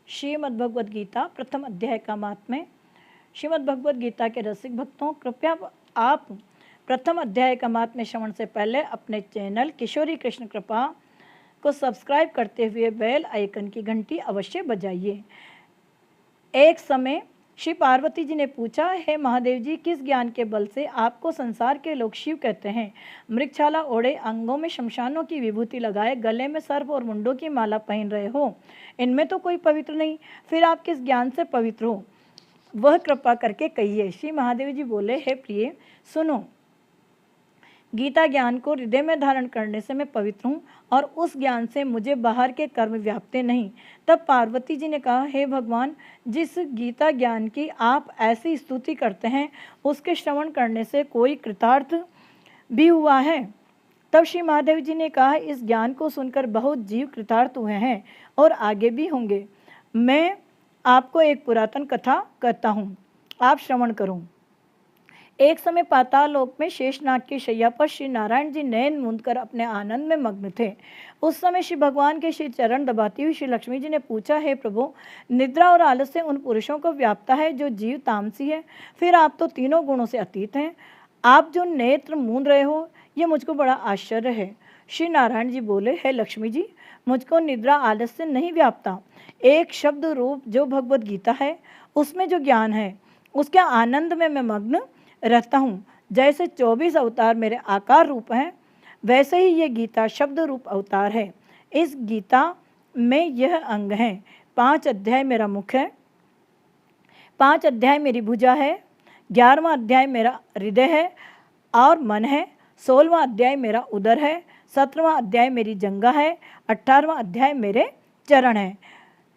श्रीमद्भगवद गीता प्रथम अध्याय का महात्म्य। श्रीमद्भगवद गीता के रसिक भक्तों, कृपया आप प्रथम अध्याय का महात्म्य श्रवण से पहले अपने चैनल किशोरी कृष्ण कृपा को सब्सक्राइब करते हुए बेल आइकन की घंटी अवश्य बजाइए। एक समय श्री पार्वती जी ने पूछा, हे महादेव जी, किस ज्ञान के बल से आपको संसार के लोग शिव कहते हैं? मृगछाला ओढ़े, अंगों में शमशानों की विभूति लगाए, गले में सर्प और मुंडों की माला पहन रहे हो, इनमें तो कोई पवित्र नहीं, फिर आप किस ज्ञान से पवित्र हो? वह कृपा करके कहिए। श्री महादेव जी बोले, हे प्रिय, सुनो, गीता ज्ञान को हृदय में धारण करने से मैं पवित्र हूँ और उस ज्ञान से मुझे बाहर के कर्म व्यापते नहीं। तब पार्वती जी ने कहा, हे भगवान, जिस गीता ज्ञान की आप ऐसी स्तुति करते हैं, उसके श्रवण करने से कोई कृतार्थ भी हुआ है? तब श्री महादेव जी ने कहा, इस ज्ञान को सुनकर बहुत जीव कृतार्थ हुए हैं और आगे भी होंगे। मैं आपको एक पुरातन कथा कहता हूँ, आप श्रवण करो। एक समय पाताल लोक में शेषनाग की शैया पर श्री नारायण जी नयन मूंद कर अपने आनंद में मग्न थे। उस समय श्री भगवान के श्री चरण दबाती हुई श्री लक्ष्मी जी ने पूछा, हे प्रभु, निद्रा और आलस्य उन पुरुषों को व्याप्ता है जो जीव तामसी है, फिर आप तो तीनों गुणों से अतीत हैं। आप जो नेत्र मूंद रहे हो, ये मुझको बड़ा आश्चर्य है। श्री नारायण जी बोले, हे लक्ष्मी जी, मुझको निद्रा आलस्य नहीं व्यापता। एक शब्द रूप जो भगवद गीता है, उसमें जो ज्ञान है, उसके आनंद में मैं मग्न रहता हूँ। जैसे 24 अवतार मेरे आकार रूप हैं, वैसे ही ये गीता शब्द रूप अवतार है। इस गीता में यह अंग हैं। 5 अध्याय मेरा मुख है, 5 अध्याय मेरी भुजा है, 11वां अध्याय मेरा हृदय है और मन है, 16वां अध्याय मेरा उदर है, 17वां अध्याय मेरी जंगा है, 18वां अध्याय मेरे चरण है।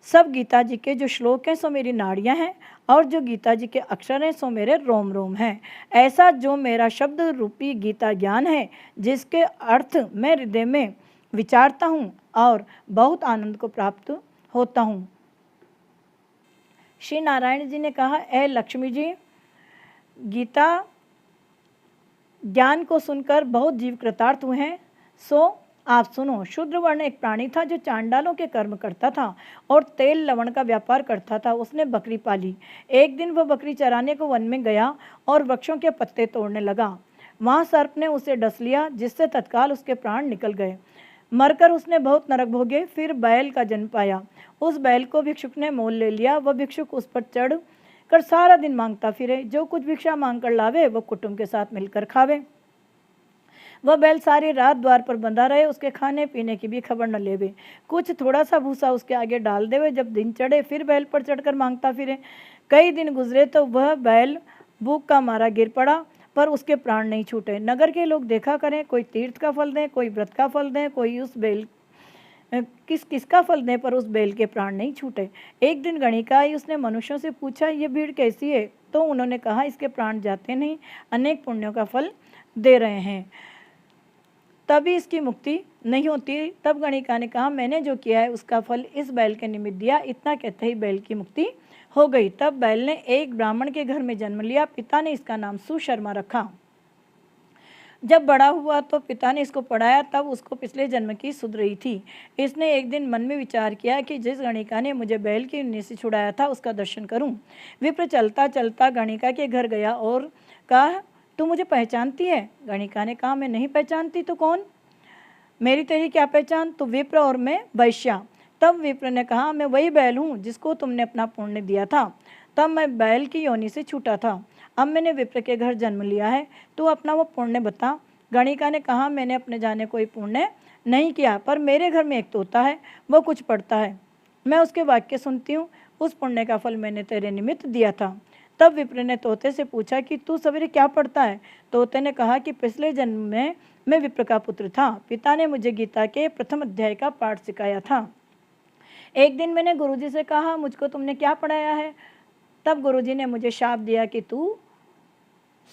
सब गीता जी के जो श्लोक हैं सो मेरी नाड़ियाँ हैं और जो गीता जी के अक्षर हैं सो मेरे रोम रोम हैं। ऐसा जो मेरा शब्द रूपी गीता ज्ञान है, जिसके अर्थ मैं हृदय में विचारता हूँ और बहुत आनंद को प्राप्त होता हूँ। श्री नारायण जी ने कहा, ए लक्ष्मी जी, गीता ज्ञान को सुनकर बहुत जीव कृतार्थ हुए हैं, सो आप सुनो। शूद्र वर्ण एक प्राणी था जो चांडालों के कर्म करता था और तेल लवण का व्यापार करता था। उसने बकरी पाली। एक दिन वह बकरी चराने को वन में गया और वृक्षों के पत्ते तोड़ने लगा। वहाँ सर्प ने उसे डस लिया, जिससे तत्काल उसके प्राण निकल गए। मरकर उसने बहुत नरक भोगे। फिर बैल का जन्म पाया। उस बैल को भिक्षुक ने मोल ले लिया। वह भिक्षुक उस पर चढ़ कर सारा दिन मांगता फिरे। जो कुछ भिक्षा मांग कर लावे वह कुटुंब के साथ मिलकर खावे। वह बैल सारी रात द्वार पर बंधा रहे, उसके खाने पीने की भी खबर न लेवे। कुछ थोड़ा सा भूसा उसके आगे डाल देवे। जब दिन चढ़े फिर बैल पर चढ़कर मांगता फिरे। कई दिन गुजरे तो वह बैल भूख का मारा गिर पड़ा, पर उसके प्राण नहीं छूटे। नगर के लोग देखा करें, कोई तीर्थ का फल दें, कोई व्रत का फल दें, कोई उस बैल किसका फल दें, पर उस बैल के प्राण नहीं छूटे। एक दिन गणिका आई। उसने मनुष्यों से पूछा, ये भीड़ कैसी है? तो उन्होंने कहा, इसके प्राण जाते नहीं, अनेक पुण्यों का फल दे रहे हैं, तभी इसकी मुक्ति नहीं होती। तब गणिका ने कहा, मैंने जो किया है उसका फल इस बैल के निमित्त दिया। इतना कहते ही बैल की मुक्ति हो गई। तब बैल ने एक ब्राह्मण के घर में जन्म लिया। पिता ने इसका नाम सुशर्मा रखा। जब बड़ा हुआ तो पिता ने इसको पढ़ाया। तब उसको पिछले जन्म की सुध रही थी। इसने एक दिन मन में विचार किया कि जिस गणिका ने मुझे बैल की ऊँट से छुड़ाया था, उसका दर्शन करूं। विप्र चलता चलता गणिका के घर गया और कहा, तू मुझे पहचानती है? गणिका ने कहा, मैं नहीं पहचानती। तो कौन? मेरी तेरी क्या पहचान? तो विप्र और मैं वैश्या। तब विप्र ने कहा, मैं वही बैल हूँ जिसको तुमने अपना पुण्य दिया था। तब मैं बैल की योनि से छूटा था। अब मैंने विप्र के घर जन्म लिया है, तू अपना वो पुण्य बता। गणिका ने कहा, मैंने अपने जाने कोई पुण्य नहीं किया, पर मेरे घर में एक तोता है, वो कुछ पढ़ता है, मैं उसके वाक्य सुनती हूँ। उस पुण्य का फल मैंने तेरे निमित्त दिया था। तब विप्र ने तोते से पूछा कि तू सवेरे क्या पढ़ता है? तोते ने कहा कि पिछले जन्म में मैं विप्र का पुत्र था। पिता ने मुझे गीता के प्रथम अध्याय का पाठ सिखाया था। एक दिन मैंने गुरुजी से कहा, मुझको तुमने क्या पढ़ाया है? तब गुरुजी ने मुझे शाप दिया कि तू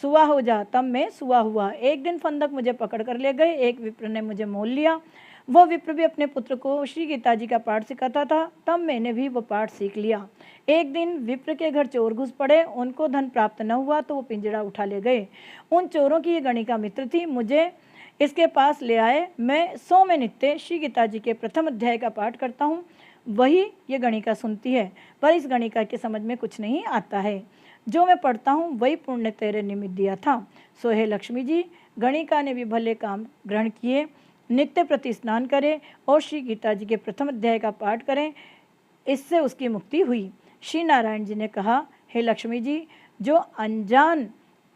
सुआ हो जा। तब मैं सुआ हुआ। एक दिन फंदक मुझे पकड़ कर ले गए। एक विप्र ने मुझे मोल लिया। वह विप्र भी अपने पुत्र को श्री गीता जी का पाठ सिखाता था। तब मैंने भी वो पाठ सीख लिया। एक दिन विप्र के घर चोर घुस पड़े। उनको धन प्राप्त न हुआ तो वो पिंजड़ा उठा ले गए। उन चोरों की ये गणिका मित्र थी। मुझे इसके पास ले आए। मैं 100 में नित्य श्री गीता जी के प्रथम अध्याय का पाठ करता हूँ। वही ये गणिका सुनती है, पर इस गणिका के समझ में कुछ नहीं आता है। जो मैं पढ़ता हूँ वही पुण्य तेरे निमित्त दिया था। सो हे लक्ष्मी जी, गणिका ने भी भले काम ग्रहण किए, नित्य प्रति स्नान करें और श्री गीता जी के प्रथम अध्याय का पाठ करें, इससे उसकी मुक्ति हुई। श्री नारायण जी ने कहा, हे लक्ष्मी जी, जो अनजान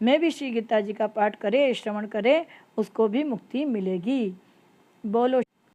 में भी श्री गीता जी का पाठ करे, श्रवण करे, उसको भी मुक्ति मिलेगी। बोलो